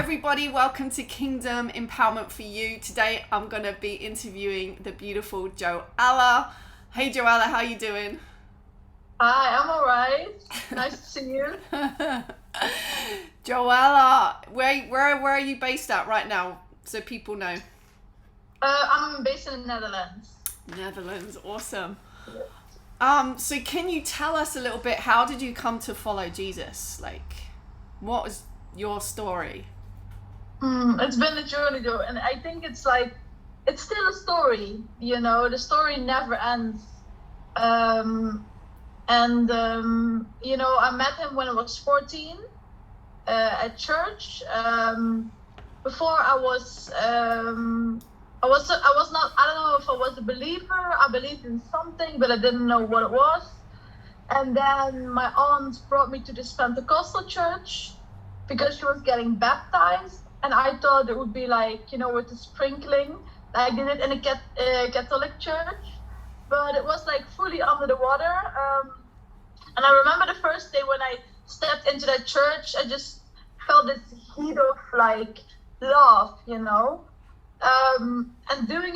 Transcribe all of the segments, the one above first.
everybody, welcome to Kingdom Empowerment for You. Today I'm going to be interviewing the beautiful Joëlla. Hey Joëlla, how you doing? Hi, I'm alright. Nice to see you. Joëlla, where are you based at right now, so people know? I'm based in the Netherlands. Netherlands, awesome. So can you tell us a little bit, how did you come to follow Jesus? Like, what was your story? It's been a journey though, and I think it's still a story, the story never ends. I met him when I was 14 at church. Before I was not, I don't know if I was a believer. I believed in something, but I didn't know what it was. And then my aunt brought me to this Pentecostal church because she was getting baptized. And I thought it would be with the sprinkling, like they did in a Catholic church. But it was fully under the water. And I remember the first day when I stepped into that church, I just felt this heat of love, And during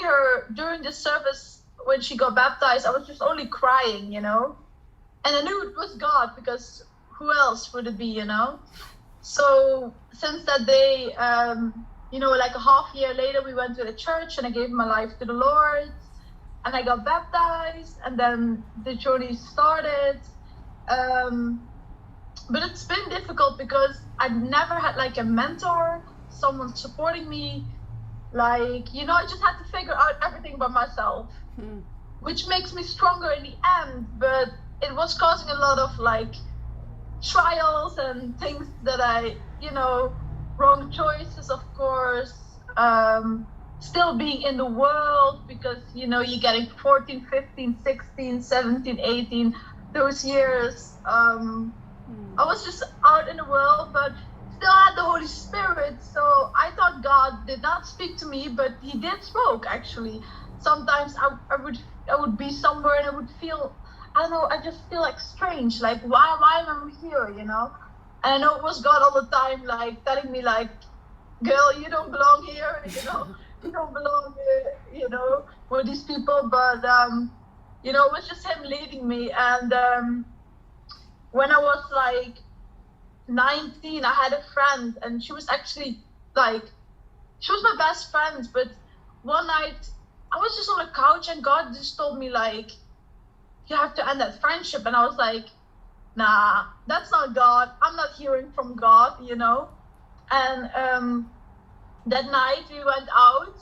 the service when she got baptized, I was just only crying, And I knew it was God because who else would it be, So since that day, a half year later, we went to the church and I gave my life to the Lord and I got baptized and then the journey started. But it's been difficult because I've never had a mentor, someone supporting me. I just had to figure out everything by myself, which makes me stronger in the end. But it was causing a lot of trials and things that wrong choices, of course. Still being in the world because, you're getting 14, 15, 16, 17, 18, those years. I was just out in the world, but still had the Holy Spirit. So I thought God did not speak to me, but he did spoke actually. Sometimes I would be somewhere and I would feel, I don't know, I just feel strange, why am I here, And I know it was God all the time, telling me girl, you don't belong here, you don't belong, with these people, but, it was just him leading me. And when I was 19, I had a friend and she was actually she was my best friend, but one night I was just on the couch and God just told me you have to end that friendship. And I was nah, that's not God. I'm not hearing from God, And that night we went out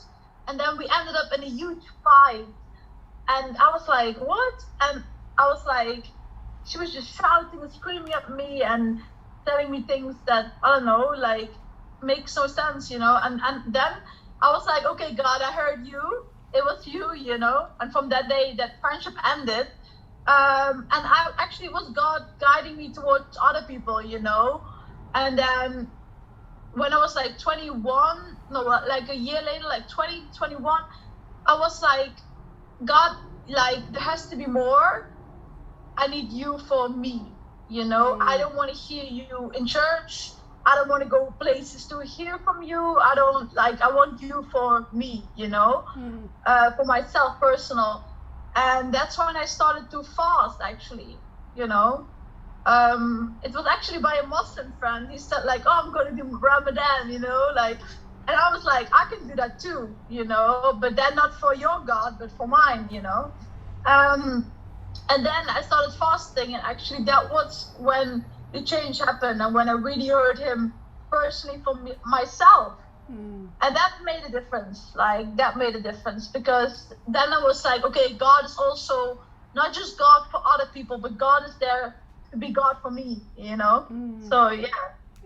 and then we ended up in a huge fight. And I was what? And I was she was just shouting and screaming at me and telling me things that, I don't know, makes no sense, And then I was okay, God, I heard you. It was you, And from that day, that friendship ended. And it was God guiding me towards other people, And then when I was 21, no, a year later, 2021, I was God, there has to be more. I need you for me, I don't want to hear you in church. I don't want to go places to hear from you. I don't I want you for me, for myself, personal. And that's when I started to fast, actually, It was actually by a Muslim friend. He said oh, I'm going to do Ramadan, and I was I can do that too, but then not for your God, but for mine, And then I started fasting, and actually that was when the change happened and when I really heard him personally from myself. And that made a difference. That made a difference because then I was okay, God is also not just God for other people, but God is there to be God for me, So yeah.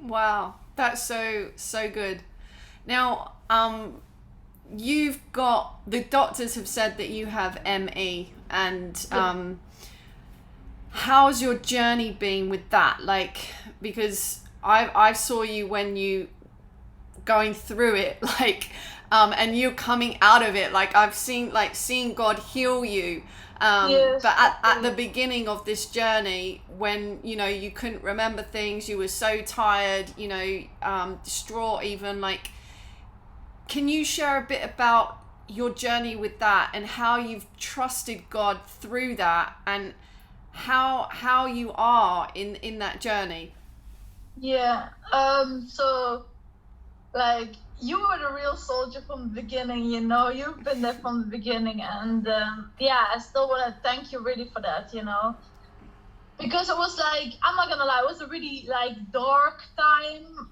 Wow, that's so good. Now, you've got, the doctors have said that you have ME, and how's your journey been with that? Because I saw you when you going through it, and you're coming out of it. Like I've seeing God heal you. Yes, But at the definitely. beginning of this journey, when you couldn't remember things, you were so tired, distraught even. Like, can you share a bit about your journey with that and how you've trusted God through that, and how you are in that journey? Yeah. So like you were the real soldier from the beginning, you've been there from the beginning, and yeah, I still want to thank you really for that, because it was like, I'm not gonna lie, it was a really like dark time,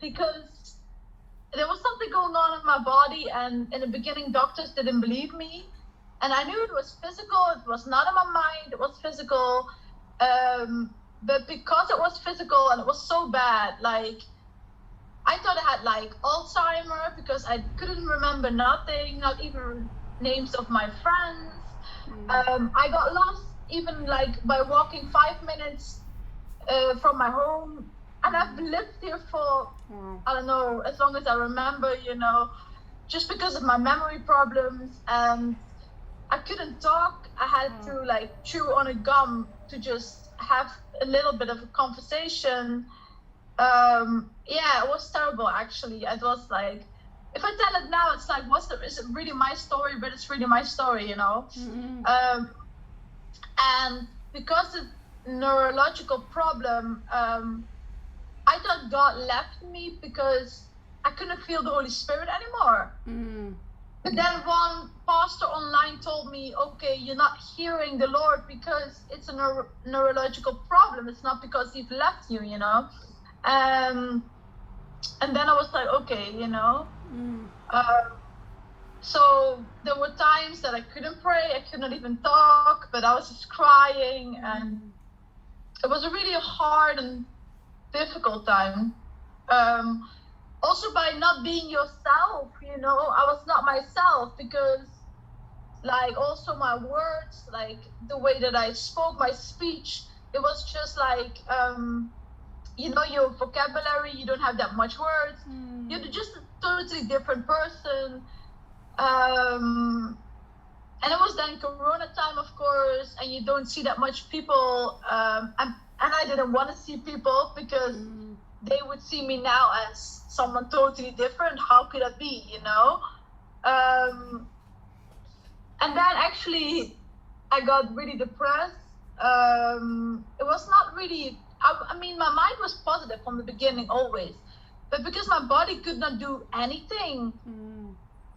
because there was something going on in my body, and in the beginning doctors didn't believe me, and I knew it was physical. It was not in my mind, it was physical, but because it was physical and it was so bad, like I thought I had like Alzheimer, because I couldn't remember nothing, not even names of my friends. I got lost even like by walking 5 minutes from my home, and I've lived here for I don't know, as long as I remember, just because of my memory problems, and I couldn't talk. I had to like chew on a gum to just have a little bit of a conversation. Yeah, it was terrible actually. It was like, if I tell it now, it's like, is it really my story? But it's really my story, and because of neurological problem, I thought God left me because I couldn't feel the Holy Spirit anymore. But then one pastor online told me, okay, you're not hearing the Lord because it's a neurological problem. It's not because He's left you, and then I was like, okay, so there were times that I couldn't pray, I could not even talk, but I was just crying, and it was a really hard and difficult time. Also by not being yourself, I was not myself, because like also my words, like the way that I spoke, my speech, it was just like, your vocabulary, you don't have that much words. You're just a totally different person. And it was then Corona time, of course, and you don't see that much people. And I didn't want to see people, because they would see me now as someone totally different. How could that be, and then actually I got really depressed. It was not really, I mean, my mind was positive from the beginning always, but because my body could not do anything,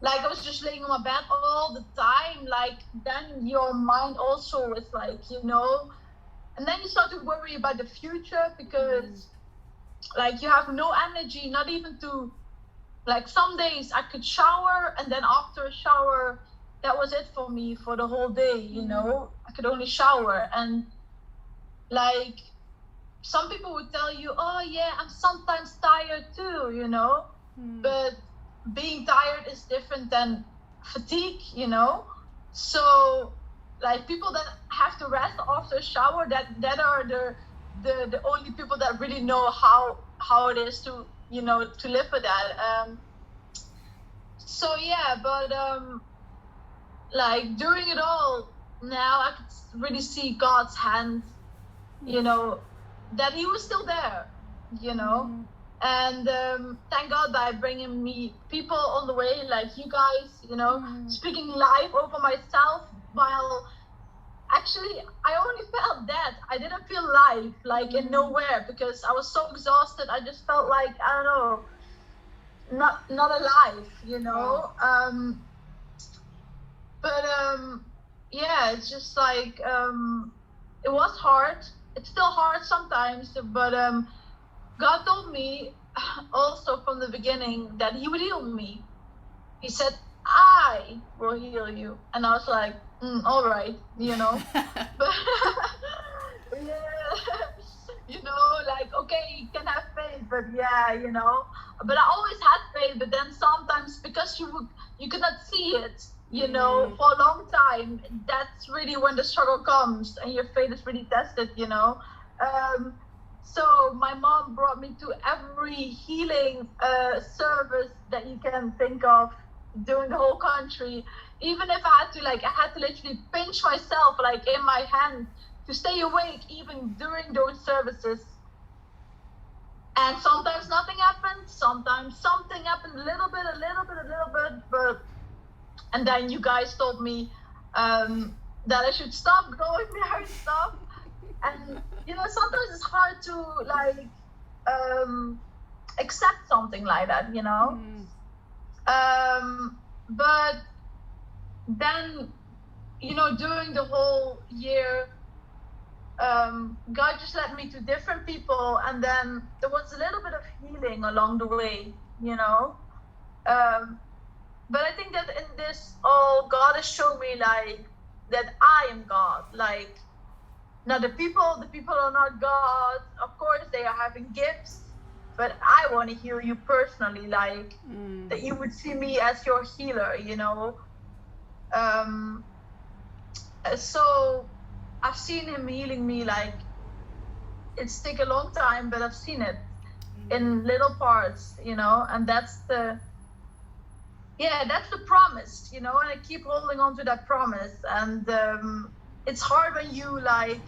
like I was just laying on my bed all the time, like then your mind also is like, and then you start to worry about the future, because like you have no energy, not even to, like some days I could shower, and then after a shower, that was it for me for the whole day, I could only shower. And like some people would tell you, oh yeah, I'm sometimes tired too, but being tired is different than fatigue, so like people that have to rest after a shower, that are the only people that really know how it is to to live with that. So yeah, but like during it all, now I could really see God's hand, that He was still there, and thank God by bringing me people on the way, like you guys, speaking life over myself, while actually I only felt that I didn't feel life, like in nowhere, because I was so exhausted. I just felt like, I don't know, not alive, but yeah, it's just like, it was hard. It's still hard sometimes, but God told me also from the beginning that He would heal me. He said, I will heal you. And I was like, all right, but yeah, like, okay, you can have faith, but yeah, but I always had faith, but then sometimes because you could not see it, for a long time, that's really when the struggle comes and your faith is really tested, So my mom brought me to every healing service that you can think of during the whole country. Even if I had to literally pinch myself like in my hand to stay awake even during those services. And sometimes nothing happened, sometimes something happened a little bit, but and then you guys told me that I should stop going there and stuff. And sometimes it's hard to accept something like that, but then during the whole year, God just led me to different people, and then there was a little bit of healing along the way, but I think that in this all, God has shown me that I am God. Now the people are not God. Of course they are having gifts, but I want to heal you personally, that you would see me as your healer, so I've seen him healing me. It's taken a long time, but I've seen it in little parts, and that's the promise, and I keep holding on to that promise. And it's hard when you I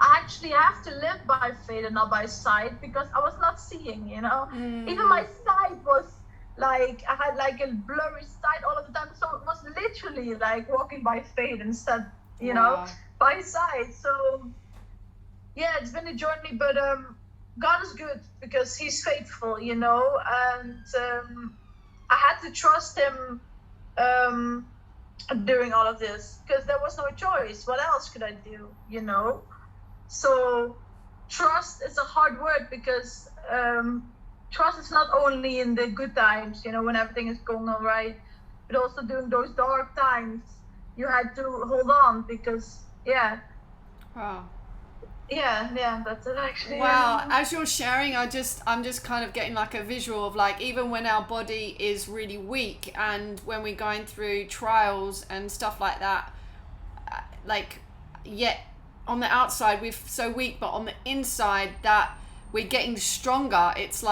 actually have to live by faith and not by sight, because I was not seeing, even my sight was I had a blurry sight all of the time, so it was literally walking by faith instead, Wow. by sight. So it's been a journey, but God is good because he's faithful, and I had to trust him during all of this, because there was no choice. What else could I do, So trust is a hard word, because trust is not only in the good times, when everything is going all right, but also during those dark times, you had to hold on, because Wow. That's it actually. Wow, as you're sharing, I'm just kind of getting a visual of even when our body is really weak, and when we're going through trials and stuff like that, yet on the outside we're so weak, but on the inside that we're getting stronger. It's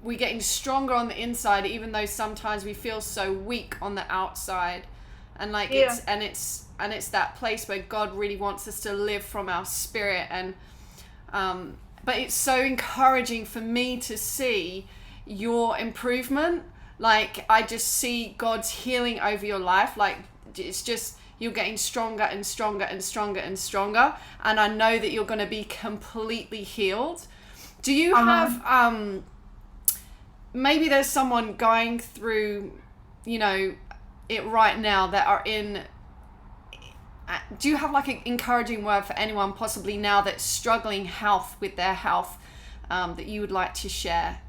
we're getting stronger on the inside, even though sometimes we feel so weak on the outside. And it's that place where God really wants us to live from our spirit. And but it's so encouraging for me to see your improvement. I just see God's healing over your life. It's just, you're getting stronger and stronger and stronger and stronger, and I know that you're going to be completely healed. Do you have maybe there's someone going through it right now that are in, do you have an encouraging word for anyone possibly now that's struggling with their health, that you would like to share?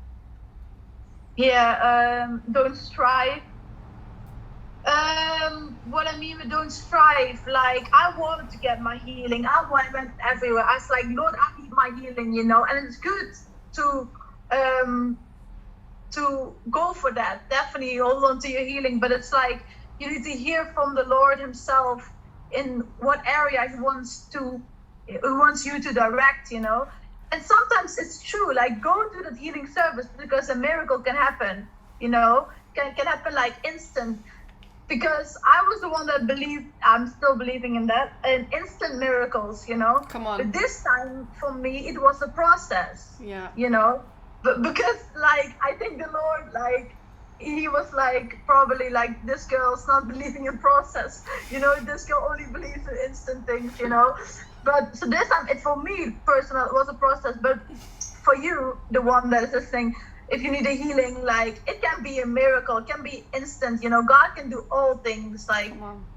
Don't strive. What I mean with don't strive, I wanted to get my healing. I went everywhere. I was like, Lord, I need my healing, and it's good to go for that. Definitely hold on to your healing, but it's you need to hear from the Lord himself in what area he wants you to direct, And sometimes it's true, go to the healing service, because a miracle can happen, can happen instant. Because I was the one that believed, I'm still believing in that, in instant miracles, Come on. But this time for me, it was a process, But because I think the Lord, he was probably this girl's not believing in process, this girl only believes in instant things, But so this time, for me personal, it was a process. But for you, the one that is listening, if you need a healing, it can be a miracle, it can be instant, God can do all things.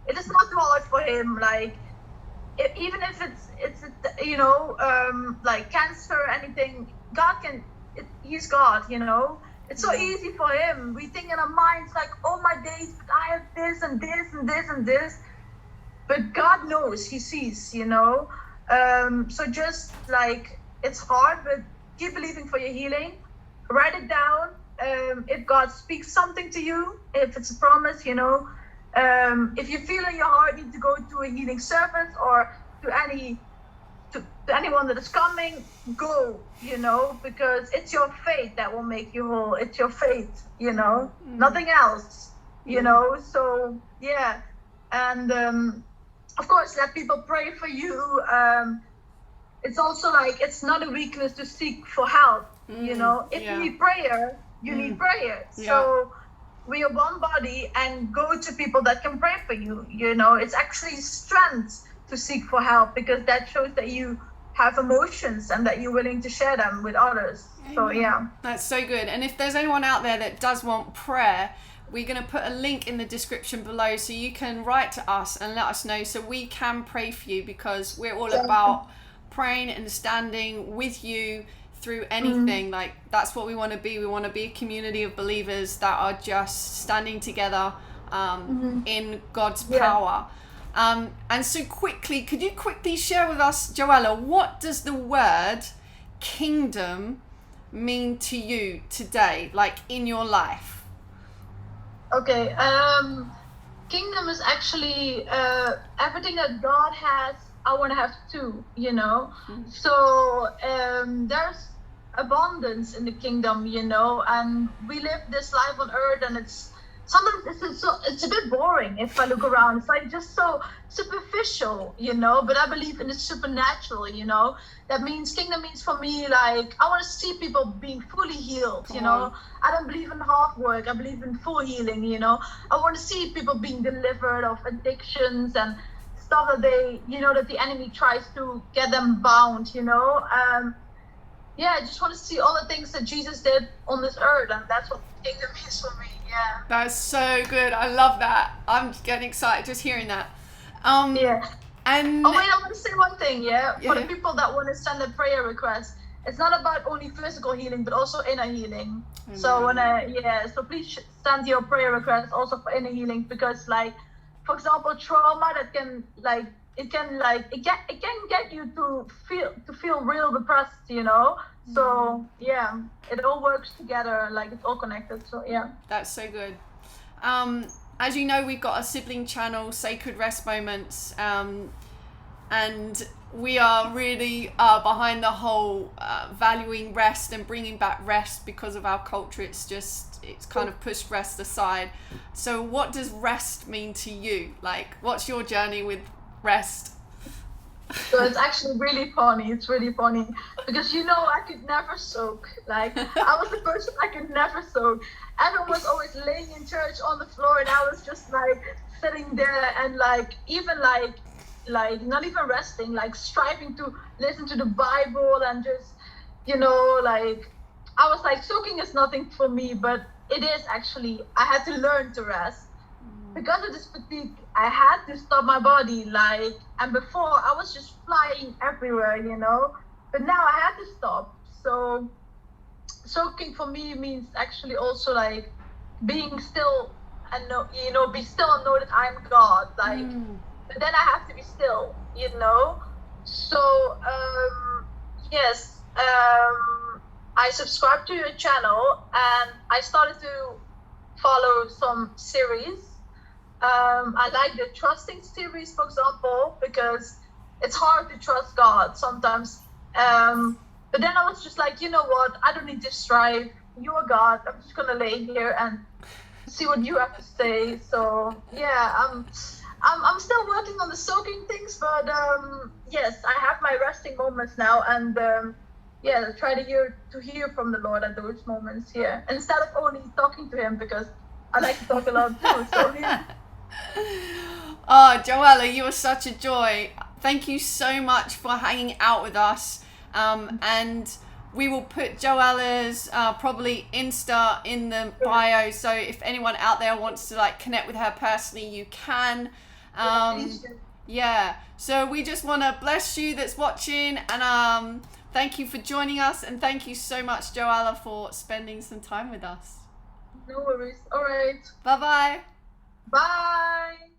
It is not too hard for him. Even if it's cancer or anything, God can. He's God, It's so easy for him. We think in our minds oh my days, but I have this and this and this and this. But God knows, he sees, So just it's hard, but keep believing for your healing. Write it down. If God speaks something to you, if it's a promise, if you feel in your heart you need to go to a healing service or to to anyone that is coming, go, because it's your faith that will make you whole. It's your faith, nothing else, so yeah. And of course, let people pray for you. It's also like, it's not a weakness to seek for help, if you need prayer, you need prayer. So we are one body, and go to people that can pray for you. It's actually strength to seek for help, because that shows that you have emotions and that you're willing to share them with others. So yeah, that's so good. And if there's anyone out there that does want prayer, we're going to put a link in the description below, so you can write to us and let us know, so we can pray for you, because we're all about praying and standing with you through anything. Like, that's what we want to be. We want to be a community of believers that are just standing together in God's power. And so could you quickly share with us, Joëlla, what does the word kingdom mean to you today, like in your life? Okay, kingdom is actually everything that God has, I want to have too, So there's abundance in the kingdom, and we live this life on earth, and sometimes it's a bit boring if I look around. It's like just so superficial, but I believe in the supernatural, That means, kingdom means for me, like, I want to see people being fully healed, I don't believe in half work, I believe in full healing, I want to see people being delivered of addictions and stuff that that the enemy tries to get them bound, I just want to see all the things that Jesus did on this earth, and that's what kingdom is for me. Yeah, that's so good. I love that. I'm getting excited just hearing that. And I want to say one thing. For the Yeah. people that want to send a prayer request, it's not about only physical healing, but also inner healing. So so please send your prayer request also for inner healing, because, like, for example, trauma that can it can get you to feel real depressed, So it all works together, like it's all connected. So yeah, that's so good. As you know, we've got a sibling channel, Sacred Rest Moments, and we are really behind the whole valuing rest and bringing back rest, because of our culture. It's kind of pushed rest aside. So what does rest mean to you? Like, what's your journey with rest? So it's actually really funny. It's really funny because I could never soak. Like, I was the person I could never soak. Everyone was always laying in church on the floor, and I was just like sitting there and even not even resting, like striving to listen to the Bible and just I was like, soaking is nothing for me, but it is actually. I had to learn to rest. Because of this fatigue, I had to stop my body, and before I was just flying everywhere, but now I had to stop. So soaking for me means actually also like being still and be still and know that I'm God, but then I have to be still, So yes, I subscribed to your channel, and I started to follow some series. I like the trusting series, for example, because it's hard to trust God sometimes. But then I was just like, you know what? I don't need to strive. You're God. I'm just gonna lay here and see what you have to say. So yeah, I'm still working on the soaking things, but yes, I have my resting moments now, and try to hear from the Lord at those moments here, instead of only talking to Him, because I like to talk a lot too. So yeah. Oh, Joëlla, you are such a joy. Thank you so much for hanging out with us. And we will put Joëlla's probably Insta in the bio. So if anyone out there wants to connect with her personally, you can. So we just want to bless you that's watching, and thank you for joining us, and thank you so much, Joëlla, for spending some time with us. No worries. All right. Bye-bye. Bye.